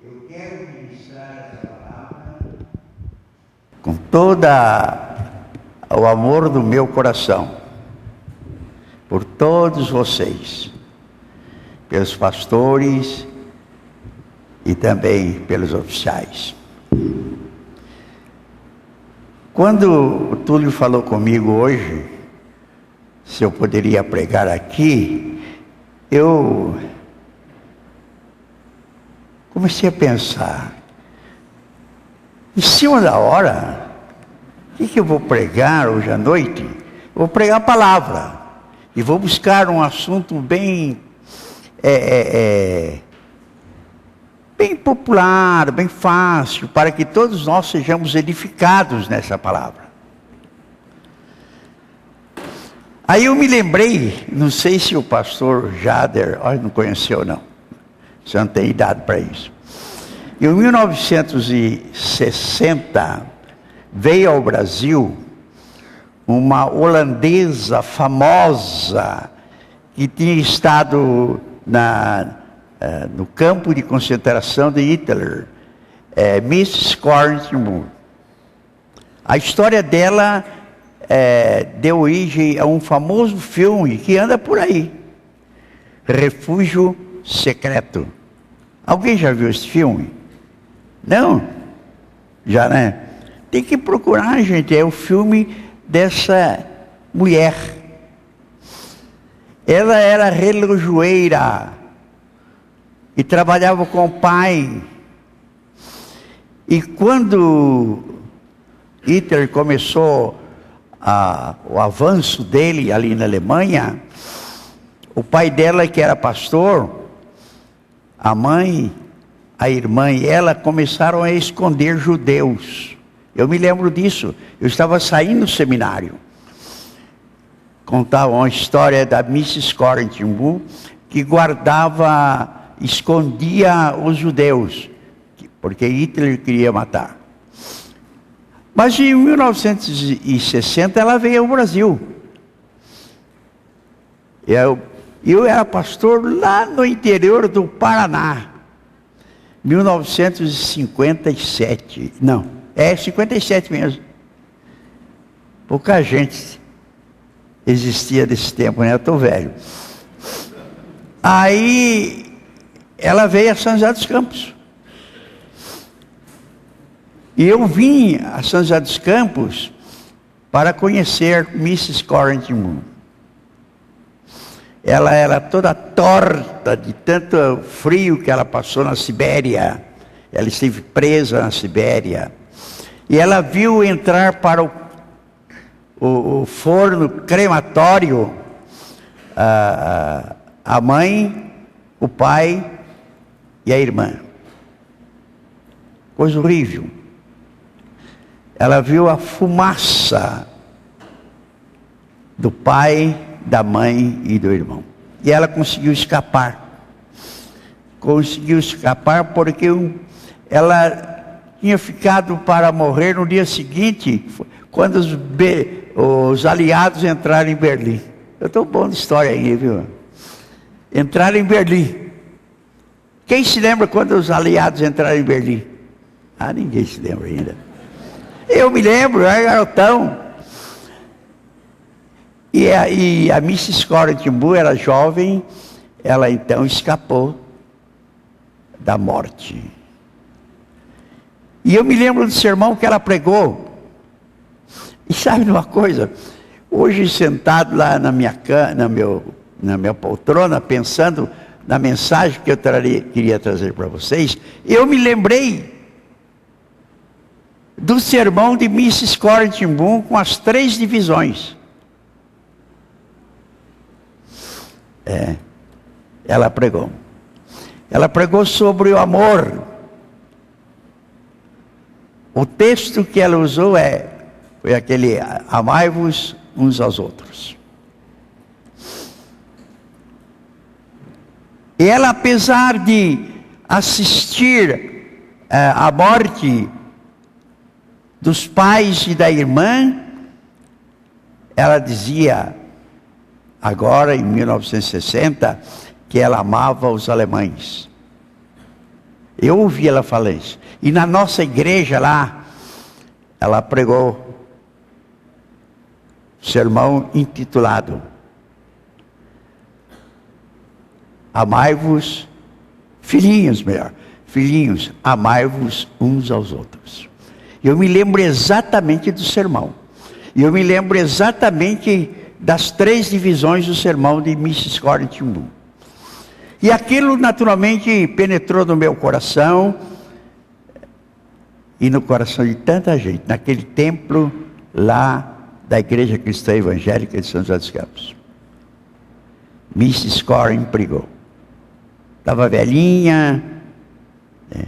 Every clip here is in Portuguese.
Eu quero ministrar essa palavra com toda o amor do meu coração, por todos vocês, pelos pastores e também pelos oficiais. Quando o Túlio falou comigo hoje, se eu poderia pregar aqui, eu comecei a pensar, em cima da hora, o que eu vou pregar hoje à noite? Eu vou pregar a palavra, e vou buscar um assunto bem bem popular, bem fácil, para que todos nós sejamos edificados nessa palavra. Aí eu me lembrei, não sei se o pastor Jader, não conheceu não, você não tem idade para isso. Em 1960, veio ao Brasil uma holandesa famosa, que tinha estado no campo de concentração de Hitler, Mrs. Kornblum. A história dela deu origem a um famoso filme que anda por aí, Refúgio Secreto. Alguém já viu esse filme? Não? Já, né? Tem que procurar, gente, é o filme dessa mulher. Ela era relojoeira e trabalhava com o pai. E quando Hitler começou o avanço dele ali na Alemanha, o pai dela, que era pastor, a mãe, a irmã e ela começaram a esconder judeus. Eu me lembro disso. Eu estava saindo do seminário. Contava uma história da Mrs. Kornblum, que escondia os judeus, porque Hitler queria matar. Mas em 1960 ela veio ao Brasil. Eu era pastor lá no interior do Paraná. 1957. Não, 57 mesmo. Pouca gente existia desse tempo, né? Eu estou velho. Aí ela veio a São José dos Campos. E eu vim a São José dos Campos para conhecer Mrs. Kornblum. Ela era toda torta de tanto frio que ela passou na Sibéria. Ela esteve presa na Sibéria. E ela viu entrar para o forno crematório a mãe, o pai e a irmã. Coisa horrível. Ela viu a fumaça do pai, da mãe e do irmão. E ela conseguiu escapar. Conseguiu escapar porque ela tinha ficado para morrer no dia seguinte, quando os aliados entraram em Berlim. Eu estou bom de história aí, viu? Entraram em Berlim. Quem se lembra quando os aliados entraram em Berlim? Ninguém se lembra ainda. Eu me lembro, eu era garotão. E a Mrs. Kornblum era jovem, ela então escapou da morte. E eu me lembro do sermão que ela pregou. E sabe de uma coisa? Hoje, sentado lá na minha poltrona, pensando na mensagem que eu queria trazer para vocês, eu me lembrei do sermão de Mrs. Kornblum com as 3 divisões. Ela pregou. Ela pregou sobre o amor. O texto que ela usou foi aquele: amai-vos uns aos outros. E ela, apesar de assistir à morte dos pais e da irmã, ela dizia, agora em 1960, que ela amava os alemães. Eu ouvi ela falar isso. E na nossa igreja lá, ela pregou um sermão intitulado Amai-vos, filhinhos, amai-vos uns aos outros. Eu me lembro exatamente do sermão. E eu me lembro exatamente das 3 divisões do sermão de Mrs. Corey ten Boom. E aquilo naturalmente penetrou no meu coração e no coração de tanta gente, naquele templo lá da Igreja Cristã Evangélica de São José dos Campos. Mrs. Corey pregou. Estava velhinha, né?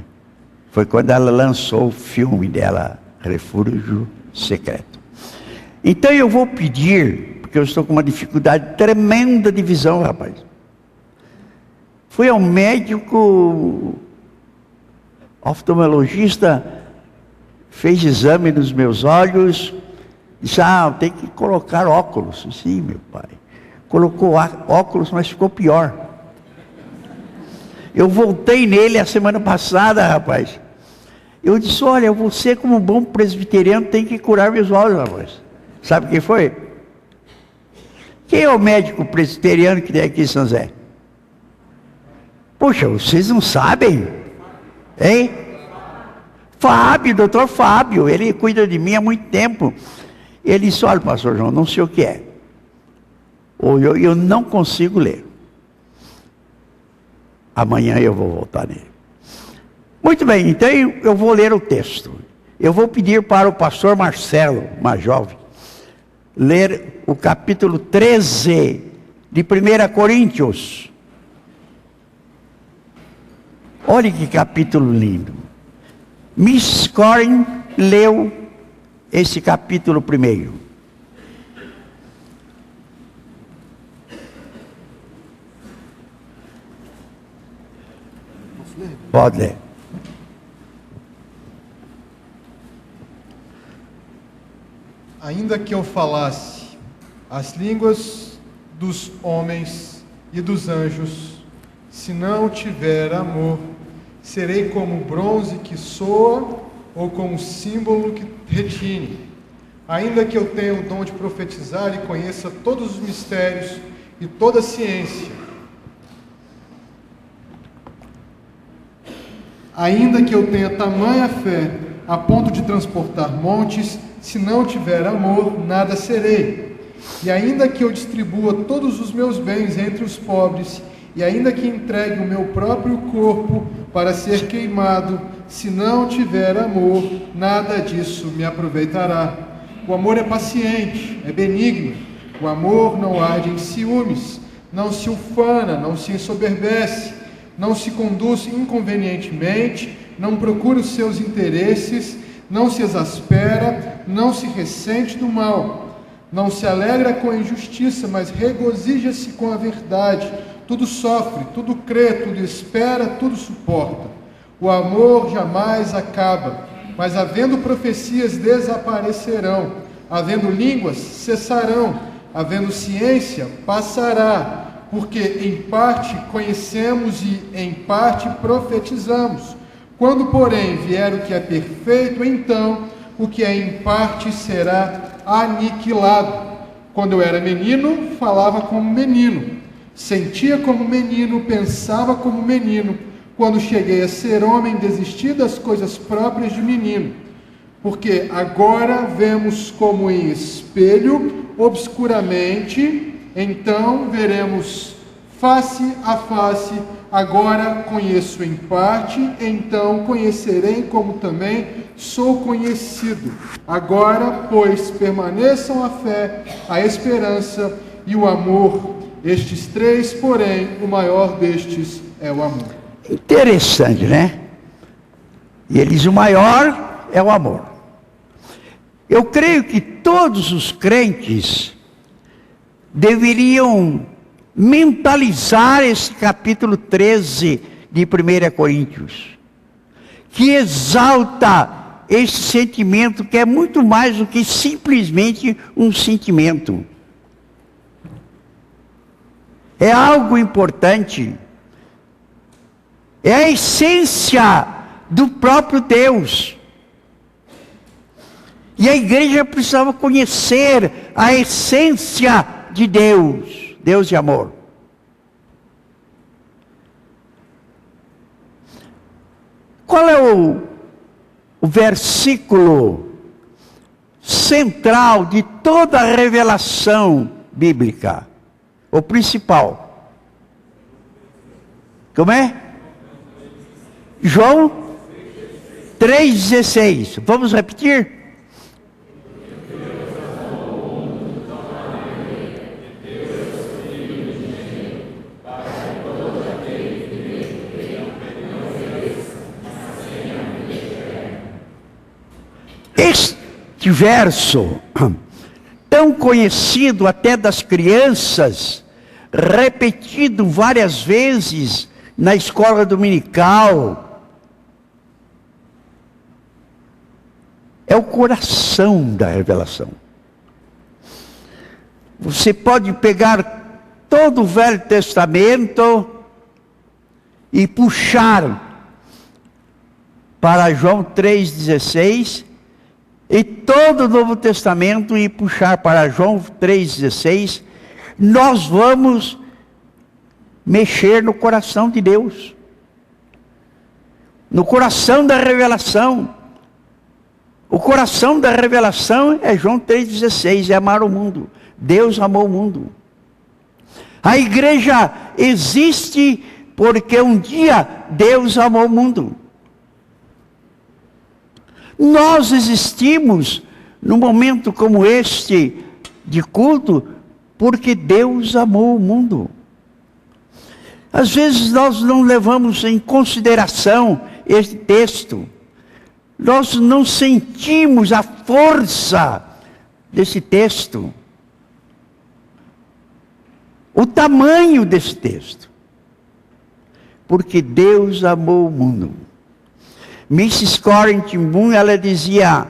Foi quando ela lançou o filme dela, Refúgio Secreto. Então eu vou pedir, porque eu estou com uma dificuldade tremenda de visão, rapaz. Fui ao médico, oftalmologista, fez exame nos meus olhos, disse, tem que colocar óculos. Sim, meu pai. Colocou óculos, mas ficou pior. Eu voltei nele a semana passada, rapaz. Eu disse, olha, você como bom presbiteriano tem que curar meus olhos, rapaz. Sabe quem foi? Quem é o médico presbiteriano que tem aqui em São José? Poxa, vocês não sabem? Hein? Fábio, doutor Fábio, ele cuida de mim há muito tempo. Ele disse, olha, pastor João, não sei o que é. Ou eu não consigo ler. Amanhã eu vou voltar nele. Muito bem, então eu vou ler o texto. Eu vou pedir para o pastor Marcelo, mais jovem, ler o capítulo 13 de 1 Coríntios. Olha que capítulo lindo. Miss Corey leu esse capítulo primeiro. Pode ler. Ainda que eu falasse as línguas dos homens e dos anjos, se não tiver amor, serei como bronze que soa ou como símbolo que retine. Ainda que eu tenha o dom de profetizar e conheça todos os mistérios e toda a ciência, ainda que eu tenha tamanha fé a ponto de transportar montes, se não tiver amor, nada serei. E ainda que eu distribua todos os meus bens entre os pobres, e ainda que entregue o meu próprio corpo para ser queimado, se não tiver amor, nada disso me aproveitará. O amor é paciente, é benigno. O amor não arde em ciúmes, não se ufana, não se ensoberbece, não se conduz inconvenientemente, não procura os seus interesses, não se exaspera, não se ressente do mal, não se alegra com a injustiça, mas regozija-se com a verdade. Tudo sofre, tudo crê, tudo espera, tudo suporta. O amor jamais acaba, mas havendo profecias desaparecerão, havendo línguas cessarão, havendo ciência passará, porque em parte conhecemos e em parte profetizamos. Quando, porém, vier o que é perfeito, então o que é em parte será aniquilado. Quando eu era menino, falava como menino, sentia como menino, pensava como menino. Quando cheguei a ser homem, desisti das coisas próprias de menino. Porque agora vemos como em espelho, obscuramente, então veremos face a face. Agora conheço em parte, então conhecerei como também sou conhecido. Agora, pois, permaneçam a fé, a esperança e o amor. Estes 3, porém, o maior destes é o amor. Interessante, né? E ele diz, o maior é o amor. Eu creio que todos os crentes deveriam mentalizar esse capítulo 13 de 1 Coríntios, que exalta esse sentimento que é muito mais do que simplesmente um sentimento. É algo importante. É a essência do próprio Deus. E a igreja precisava conhecer a essência de Deus. Deus de amor. Qual é o versículo central de toda a revelação bíblica? O principal. Como é? João 3,16. Vamos repetir? Este verso, tão conhecido até das crianças, repetido várias vezes na escola dominical, é o coração da revelação. Você pode pegar todo o Velho Testamento e puxar para João 3,16, e todo o Novo Testamento e puxar para João 3,16, nós vamos mexer no coração de Deus, no coração da revelação. O coração da revelação é João 3,16, é amar o mundo. Deus amou o mundo. A igreja existe porque um dia Deus amou o mundo. Nós existimos num momento como este de culto porque Deus amou o mundo. Às vezes nós não levamos em consideração este texto. Nós não sentimos a força desse texto. O tamanho desse texto. Porque Deus amou o mundo. Mrs. Corrie Moon, ela dizia,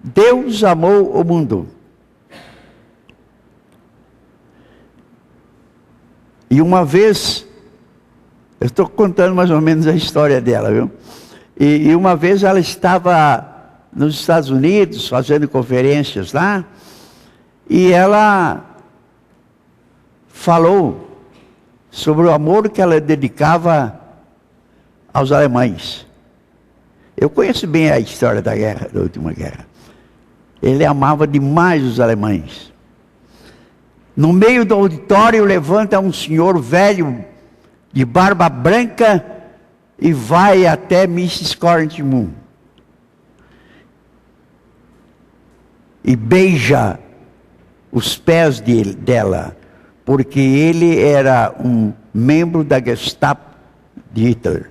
Deus amou o mundo. E uma vez, eu estou contando mais ou menos a história dela, viu? E uma vez ela estava nos Estados Unidos, fazendo conferências lá, e ela falou sobre o amor que ela dedicava aos alemães. Eu conheço bem a história da guerra, da última guerra. Ele amava demais os alemães. No meio do auditório levanta um senhor velho, de barba branca, e vai até Mrs. Corrie Moon. E beija os pés dela, porque ele era um membro da Gestapo de Hitler.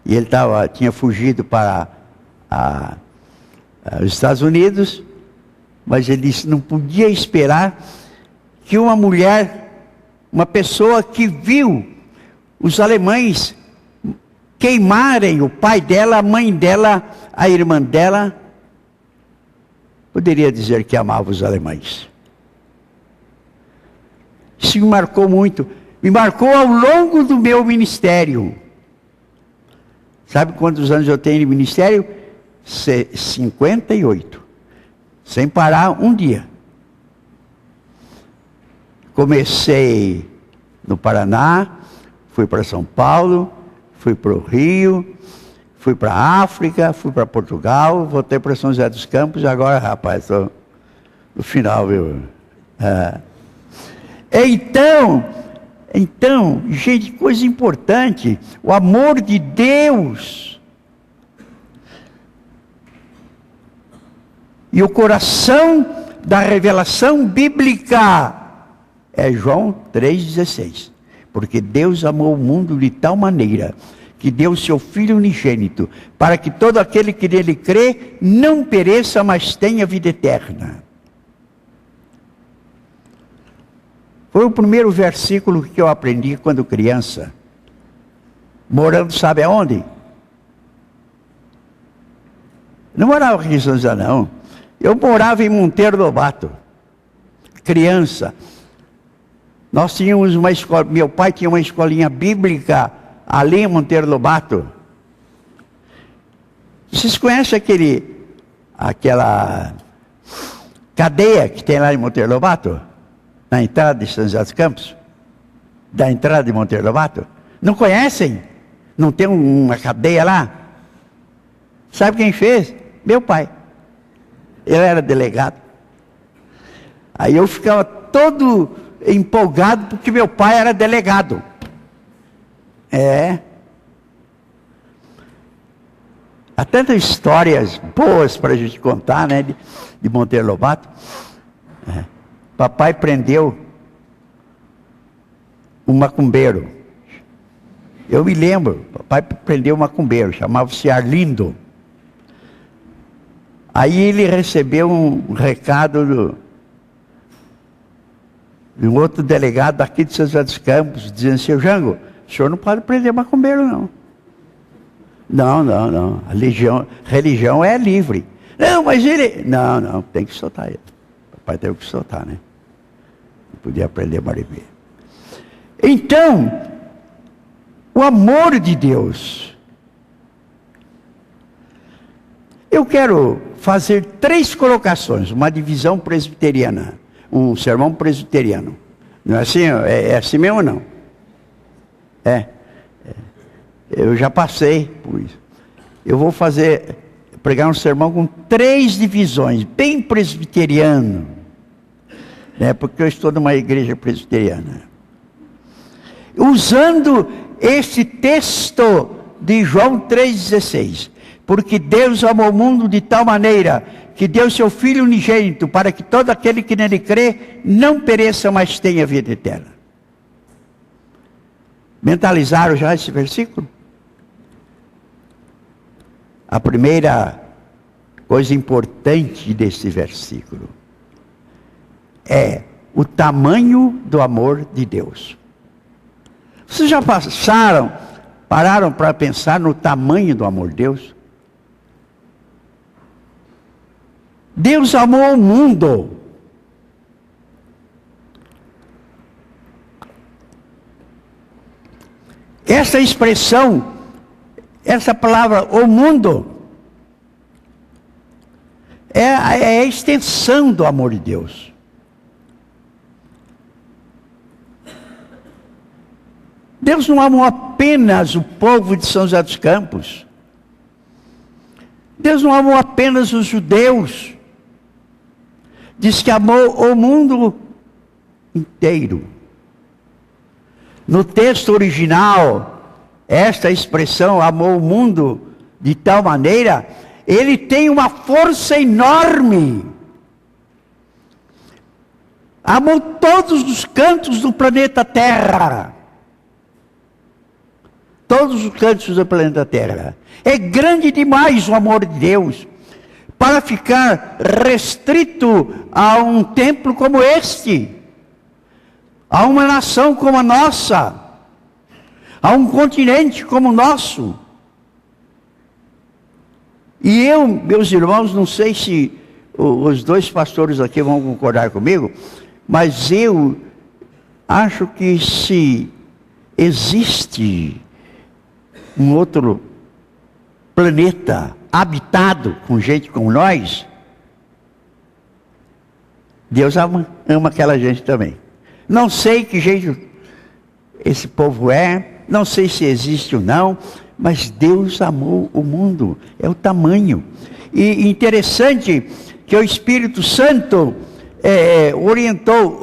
E ele tinha fugido para os Estados Unidos, mas ele disse, não podia esperar que uma mulher, uma pessoa que viu os alemães queimarem o pai dela, a mãe dela, a irmã dela, poderia dizer que amava os alemães. Isso me marcou muito. Me marcou ao longo do meu ministério. Sabe quantos anos eu tenho de ministério? 58. Sem parar um dia. Comecei no Paraná, fui para São Paulo, fui para o Rio, fui para a África, fui para Portugal, voltei para São José dos Campos, e agora, rapaz, estou no final, viu? Então, gente, coisa importante, o amor de Deus. E o coração da revelação bíblica é João 3,16. Porque Deus amou o mundo de tal maneira que deu o seu Filho unigênito, para que todo aquele que nele crê não pereça, mas tenha vida eterna. Foi o primeiro versículo que eu aprendi quando criança. Morando sabe aonde? Não morava aqui em São José, não. Eu morava em Monteiro Lobato. Criança. Nós tínhamos uma escola, meu pai tinha uma escolinha bíblica ali em Monteiro Lobato. Vocês conhecem aquela cadeia que tem lá em Monteiro Lobato? Na entrada de São José dos Campos? Da entrada de Monteiro Lobato? Não conhecem? Não tem uma cadeia lá? Sabe quem fez? Meu pai. Ele era delegado. Aí eu ficava todo empolgado porque meu pai era delegado. Há tantas histórias boas para a gente contar, né? De Monteiro Lobato. Papai prendeu um macumbeiro. Eu me lembro, papai prendeu um macumbeiro, chamava-se Arlindo. Aí ele recebeu um recado de um outro delegado daqui de São José dos Campos, dizendo: seu Jango, o senhor não pode prender macumbeiro, não. Não. A religião é livre. Não, mas ele... Não, tem que soltar ele. Papai teve que soltar, né? Não podia prender Maribê. Então, o amor de Deus. Eu quero fazer 3 colocações, uma divisão presbiteriana, um sermão presbiteriano. Não é assim? É assim mesmo ou não? Eu já passei por isso. Eu vou pregar um sermão com 3 divisões, bem presbiteriano, né? Porque eu estou numa igreja presbiteriana. Usando esse texto de João 3,16. Porque Deus amou o mundo de tal maneira que deu seu Filho unigênito, para que todo aquele que nele crê não pereça, mas tenha vida eterna. Mentalizaram já esse versículo? A primeira coisa importante desse versículo é o tamanho do amor de Deus. Vocês já pararam para pensar no tamanho do amor de Deus? Deus amou o mundo. Essa expressão, essa palavra, o mundo, é a extensão do amor de Deus. Deus não amou apenas o povo de São José dos Campos. Deus não amou apenas os judeus. Diz que amou o mundo inteiro. No texto original, esta expressão, amou o mundo de tal maneira, ele tem uma força enorme. Amou todos os cantos do planeta Terra. Todos os cantos do planeta Terra. É grande demais o amor de Deus para ficar restrito a um templo como este, a uma nação como a nossa, a um continente como o nosso. E eu, meus irmãos, não sei se os 2 pastores aqui vão concordar comigo, mas eu acho que se existe um outro planeta habitado com gente como nós, Deus ama aquela gente também. Não sei que jeito esse povo é, não sei se existe ou não, mas Deus amou o mundo, é o tamanho. E interessante que o Espírito Santo orientou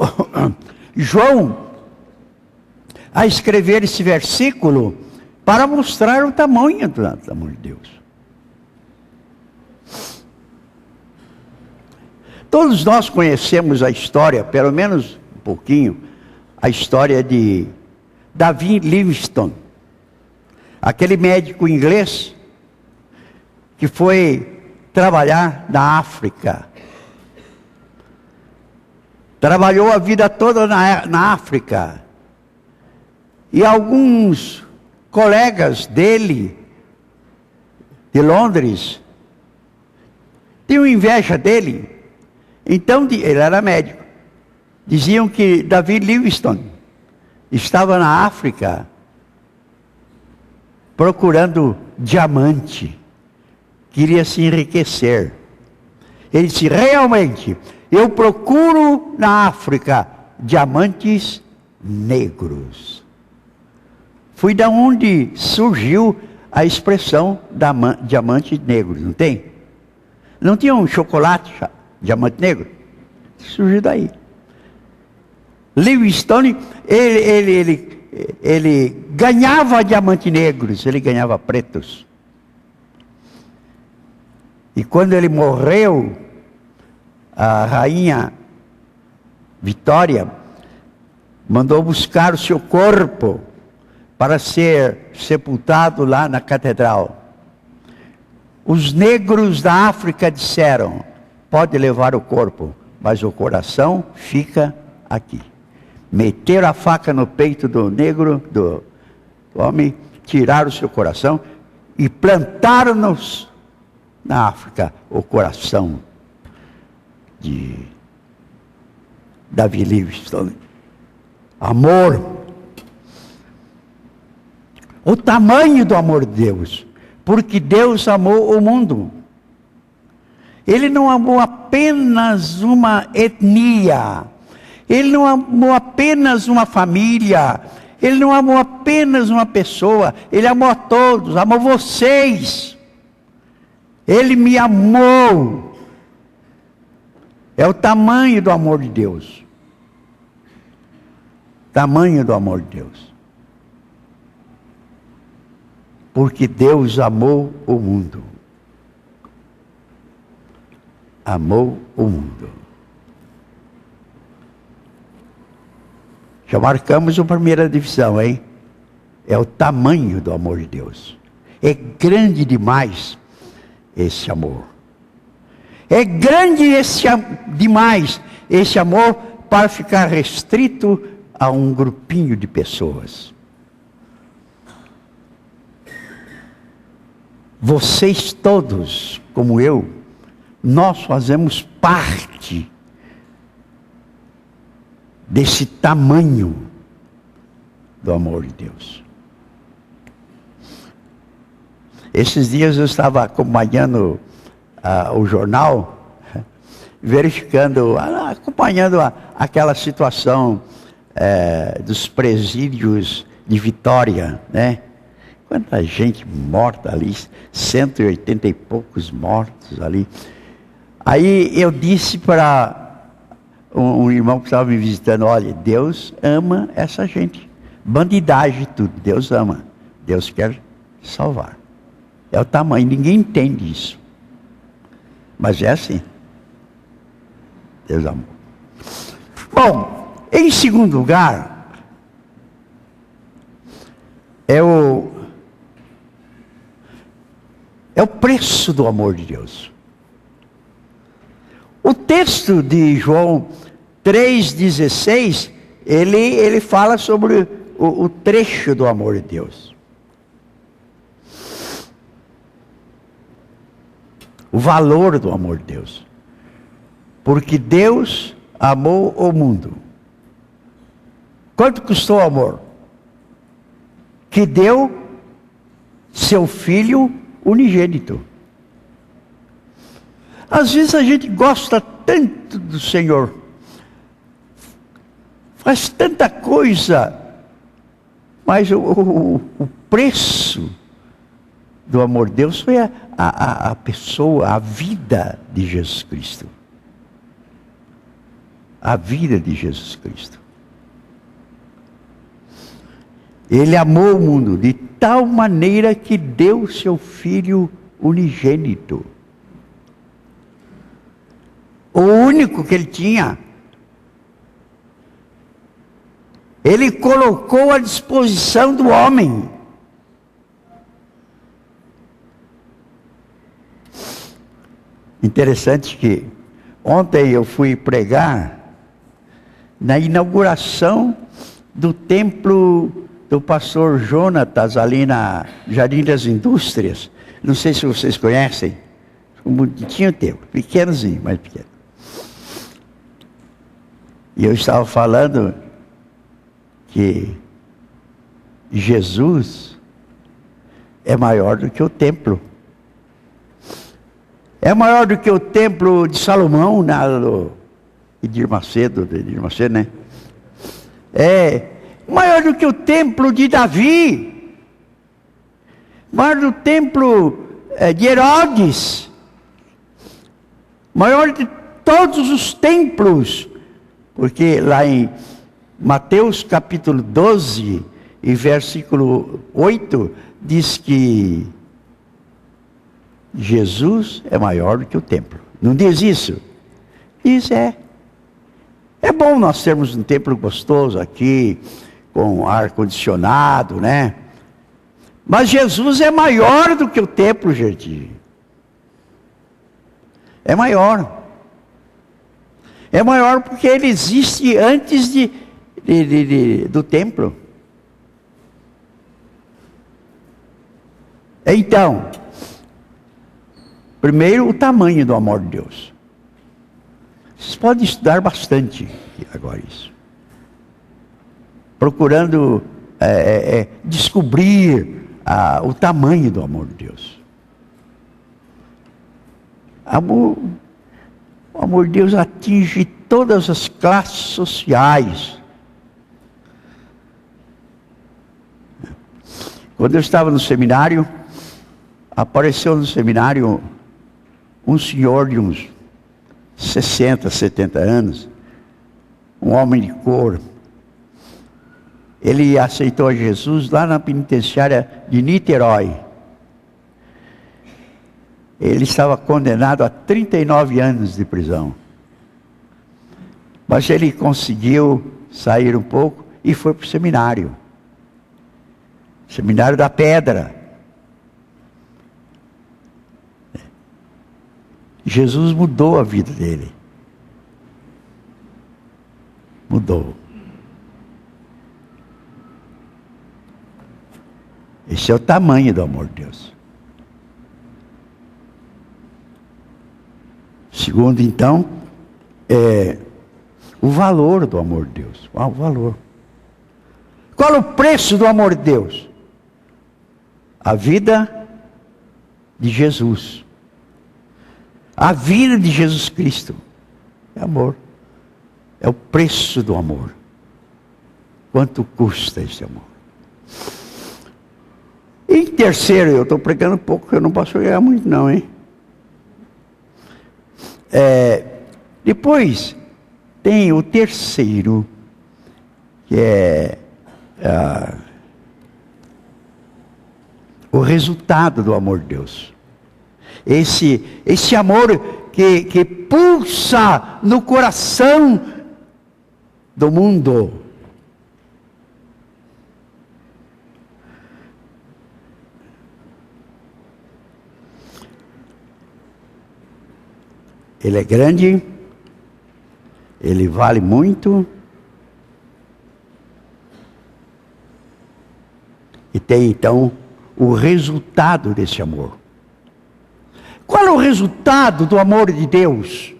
João a escrever esse versículo para mostrar o tamanho do amor de Deus. Todos nós conhecemos a história, pelo menos um pouquinho, a história de Davi Livingstone, aquele médico inglês que foi trabalhar na África. Trabalhou a vida toda na África. E alguns colegas dele, de Londres, tinham inveja dele. Então, ele era médico. Diziam que Davi Livingstone estava na África procurando diamante, queria se enriquecer. Ele disse, realmente, eu procuro na África diamantes negros. Foi da onde surgiu a expressão diamante negro, não tem? Não tinha um chocolate, diamante negro? Surgiu daí. Livingstone, ele ganhava diamantes negros, ele ganhava pretos. E quando ele morreu, a rainha Vitória mandou buscar o seu corpo para ser sepultado lá na catedral. Os negros da África disseram, pode levar o corpo, mas o coração fica aqui. Meteram a faca no peito do negro, do homem, tiraram o seu coração e plantaram-nos na África o coração de Davi Livingstone. Amor. O tamanho do amor de Deus. Porque Deus amou o mundo. Ele não amou apenas uma etnia. Ele não amou apenas uma família. Ele não amou apenas uma pessoa. Ele amou a todos. Amou vocês. Ele me amou. É o tamanho do amor de Deus. Tamanho do amor de Deus. Porque Deus amou o mundo. Amou o mundo. Já marcamos a primeira divisão, hein? É o tamanho do amor de Deus. É grande demais esse amor. É grande demais esse amor para ficar restrito a um grupinho de pessoas. Vocês todos, como eu, nós fazemos parte desse tamanho do amor de Deus. Esses dias eu estava acompanhando o jornal, verificando, acompanhando aquela situação dos presídios de Vitória, né? Quanta gente morta ali, 180 e poucos mortos ali. Aí eu disse para um irmão que estava me visitando, olha, Deus ama essa gente. Bandidagem tudo, Deus ama. Deus quer salvar. É o tamanho, ninguém entende isso. Mas é assim. Deus amou. Bom, em segundo lugar, é o preço do amor de Deus. O texto de João 3,16, ele fala sobre o trecho do amor de Deus. O valor do amor de Deus. Porque Deus amou o mundo. Quanto custou o amor? Que deu seu Filho unigênito. Às vezes a gente gosta tanto do Senhor, faz tanta coisa, mas o preço do amor de Deus foi a pessoa, a vida de Jesus Cristo. A vida de Jesus Cristo. Ele amou o mundo de tal maneira que deu seu Filho unigênito. O único que ele tinha. Ele colocou à disposição do homem. Interessante que ontem eu fui pregar na inauguração do templo do pastor Jonatas, ali na Jardim das Indústrias. Não sei se vocês conhecem. Um bonitinho templo, pequenozinho, mas pequeno. E eu estava falando que Jesus é maior do que o templo. É maior do que o templo de Salomão, do Edir Macedo, né? É maior do que o templo de Davi. Maior do templo de Herodes. Maior de todos os templos. Porque lá em Mateus capítulo 12 e versículo 8, diz que Jesus é maior do que o templo. Não diz isso? Diz É bom nós termos um templo gostoso aqui, com ar-condicionado, né? Mas Jesus é maior do que o templo, gente. É maior. É maior porque ele existe antes do templo. Então, primeiro, o tamanho do amor de Deus. Vocês podem estudar bastante agora isso. Procurando descobrir o tamanho do amor de Deus. O amor de Deus atinge todas as classes sociais. Quando eu estava no seminário, apareceu no seminário um senhor de uns 60, 70 anos, um homem de cor. Ele aceitou a Jesus lá na penitenciária de Niterói. Ele estava condenado a 39 anos de prisão. Mas ele conseguiu sair um pouco e foi para o seminário. Seminário da Pedra. Jesus mudou a vida dele. Mudou. Esse é o tamanho do amor de Deus. Segundo, então, o valor do amor de Deus. Qual o valor? Qual o preço do amor de Deus? A vida de Jesus. A vida de Jesus Cristo. É amor. É o preço do amor. Quanto custa esse amor? E em terceiro, eu estou pregando pouco, eu não posso ganhar muito não, hein? Depois, tem o terceiro, que é o resultado do amor de Deus. Esse amor que pulsa no coração do mundo. Ele é grande, ele vale muito, e tem então o resultado desse amor. Qual é o resultado do amor de Deus?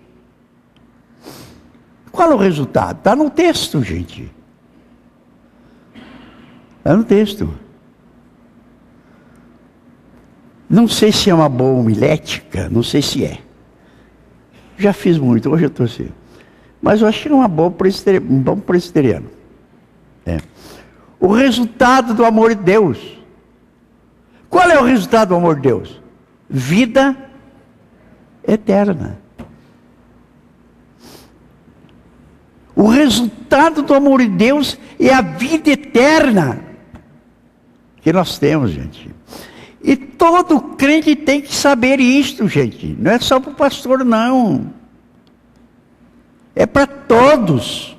Qual é o resultado? Está no texto, gente. Está no texto. Não sei se é uma boa homilética, não sei se é. Já fiz muito, hoje eu estou assim. Mas eu acho que é um bom presbiteriano. O resultado do amor de Deus. Qual é o resultado do amor de Deus? Vida eterna. O resultado do amor de Deus é a vida eterna que nós temos, gente. E todo crente tem que saber isto, gente. Não é só para o pastor, não. É para todos.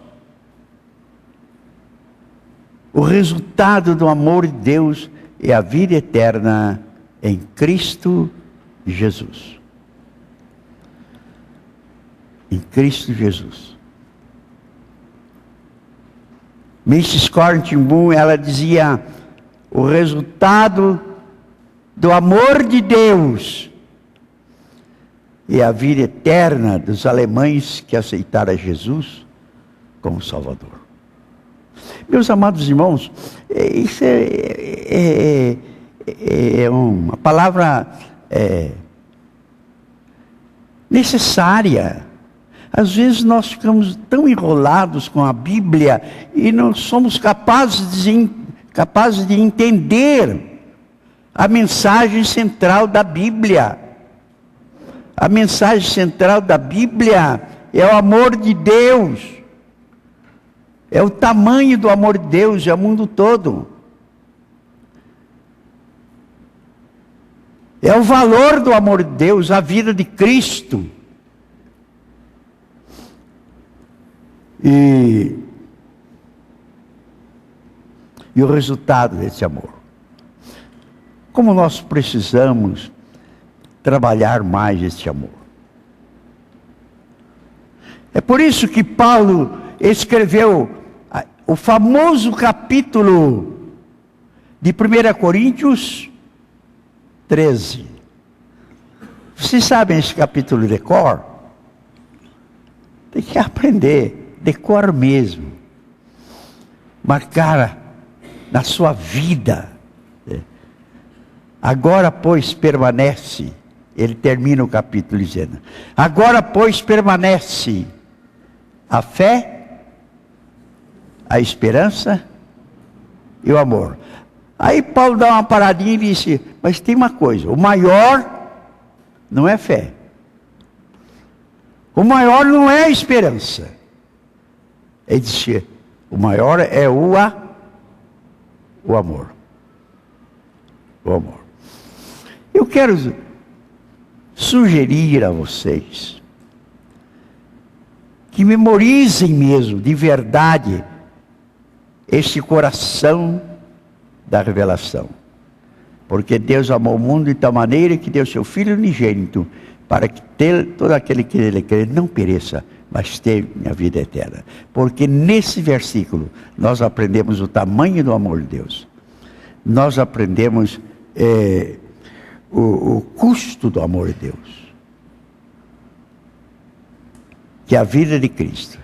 O resultado do amor de Deus é a vida eterna em Cristo Jesus. Em Cristo Jesus. Mrs. Cornington, ela dizia: o resultado do amor de Deus e a vida eterna dos alemães que aceitaram Jesus como Salvador. Meus amados irmãos, isso é uma palavra necessária. Às vezes nós ficamos tão enrolados com a Bíblia e não somos capazes de entender a mensagem central da Bíblia. A mensagem central da Bíblia é o amor de Deus. É o tamanho do amor de Deus, é o mundo todo. É o valor do amor de Deus, a vida de Cristo. E o resultado desse amor. Como nós precisamos trabalhar mais esse amor. É por isso que Paulo escreveu o famoso capítulo de 1 Coríntios 13. Vocês sabem esse capítulo de cor? Tem que aprender, de cor mesmo. Marcar na sua vida. Agora, pois, permanece. Ele termina o capítulo dizendo: agora, pois, permanece a fé, a esperança e o amor. Aí Paulo dá uma paradinha e disse: mas tem uma coisa, o maior não é fé. O maior não é a esperança. Ele disse: o maior é o amor. O amor. Eu quero sugerir a vocês que memorizem mesmo, de verdade, este coração da revelação. Porque Deus amou o mundo de tal maneira que deu seu Filho unigênito, para que todo aquele que nele crê não pereça, mas tenha a vida eterna. Porque nesse versículo nós aprendemos o tamanho do amor de Deus. Nós aprendemos o custo do amor de Deus, que é a vida de Cristo.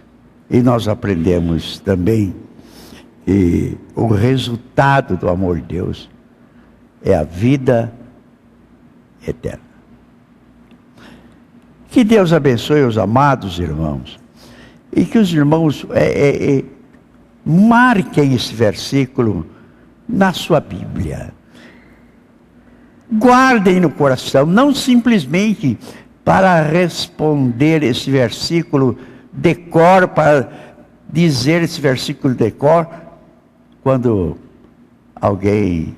E nós aprendemos também o resultado do amor de Deus é a vida eterna. Que Deus abençoe os amados irmãos, e que os irmãos marquem esse versículo na sua Bíblia. Guardem no coração, não simplesmente para responder esse versículo de cor, para dizer esse versículo de cor, quando alguém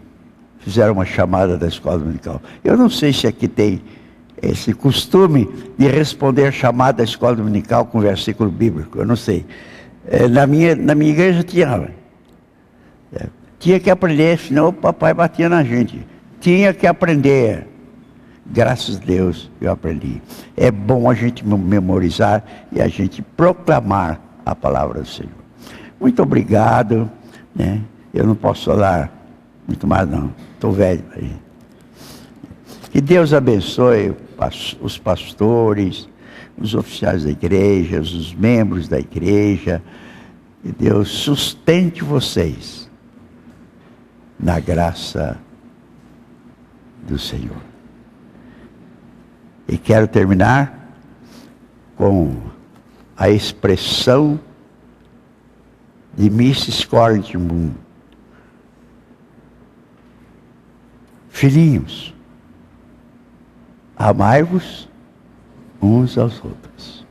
fizer uma chamada da escola dominical. Eu não sei se aqui tem esse costume de responder chamada da escola dominical com versículo bíblico, eu não sei. Na minha igreja tinha que aprender, senão o papai batia na gente. Tinha que aprender. Graças a Deus eu aprendi. É bom a gente memorizar e a gente proclamar a palavra do Senhor. Muito obrigado, né? Eu não posso falar muito mais não, estou velho aí. Que Deus abençoe os pastores, os oficiais da igreja, os membros da igreja. Que Deus sustente vocês na graça do Senhor. E quero terminar com a expressão de Mrs. Corrigan: filhinhos, amai-vos uns aos outros.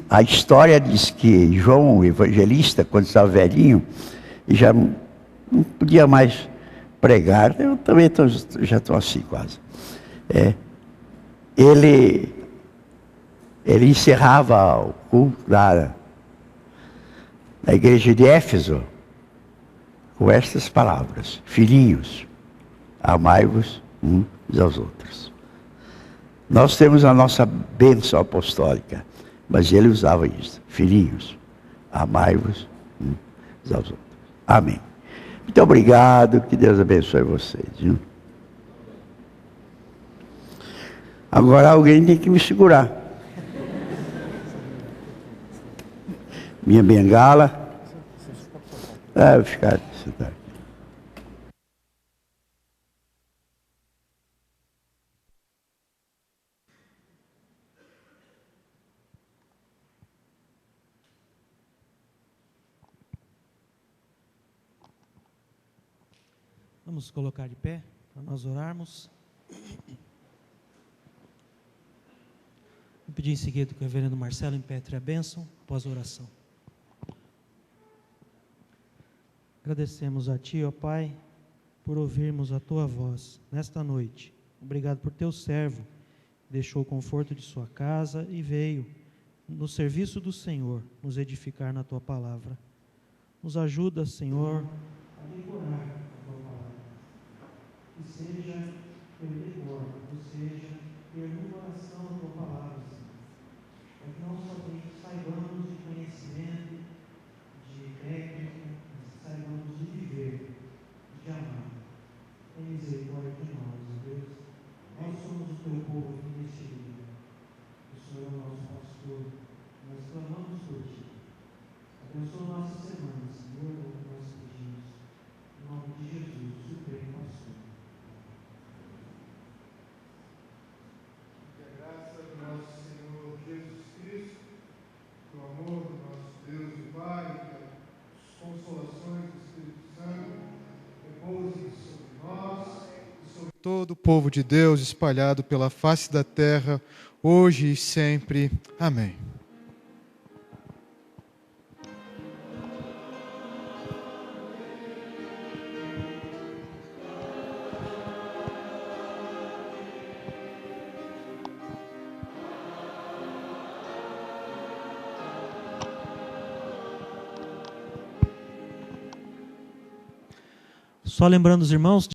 A história diz que João, o evangelista, quando estava velhinho, e já não podia mais pregar, eu também já estou assim quase. Ele encerrava o culto na igreja de Éfeso com estas palavras: filhinhos, amai-vos uns aos outros. Nós temos a nossa bênção apostólica, mas ele usava isso: filhinhos, amai-vos uns aos outros. Amém. Muito obrigado, que Deus abençoe vocês. Viu? Agora alguém tem que me segurar. Minha bengala. Vou ficar sentado. Vamos colocar de pé para nós orarmos. Vou pedir em seguida que o reverendo Marcelo impetre a bênção após a oração. Agradecemos a Ti, ó Pai, por ouvirmos a Tua voz nesta noite. Obrigado por Teu servo, que deixou o conforto de sua casa e veio, no serviço do Senhor, nos edificar na Tua palavra. Nos ajuda, Senhor, a decorar a Tua palavra. Que seja ter vigor, ou seja, ter no coração a Tua palavra, Senhor. Para que não somente saibamos de conhecimento, de técnica, mas saibamos de viver, de amar. Tem misericórdia de nós, ó Deus. Nós somos o Teu povo aqui neste dia. O Senhor é o nosso pastor. Nós clamamos por Ti. Abençoa nossa semana, Senhor, é o que nós pedimos. Em nome de Jesus, Supremo Pastor. Que a graça do nosso Senhor Jesus Cristo, do amor do nosso Deus e Pai, das consolações do Espírito Santo, repousem sobre nós e sobre todo o povo de Deus espalhado pela face da terra, hoje e sempre. Amém. Só lembrando os irmãos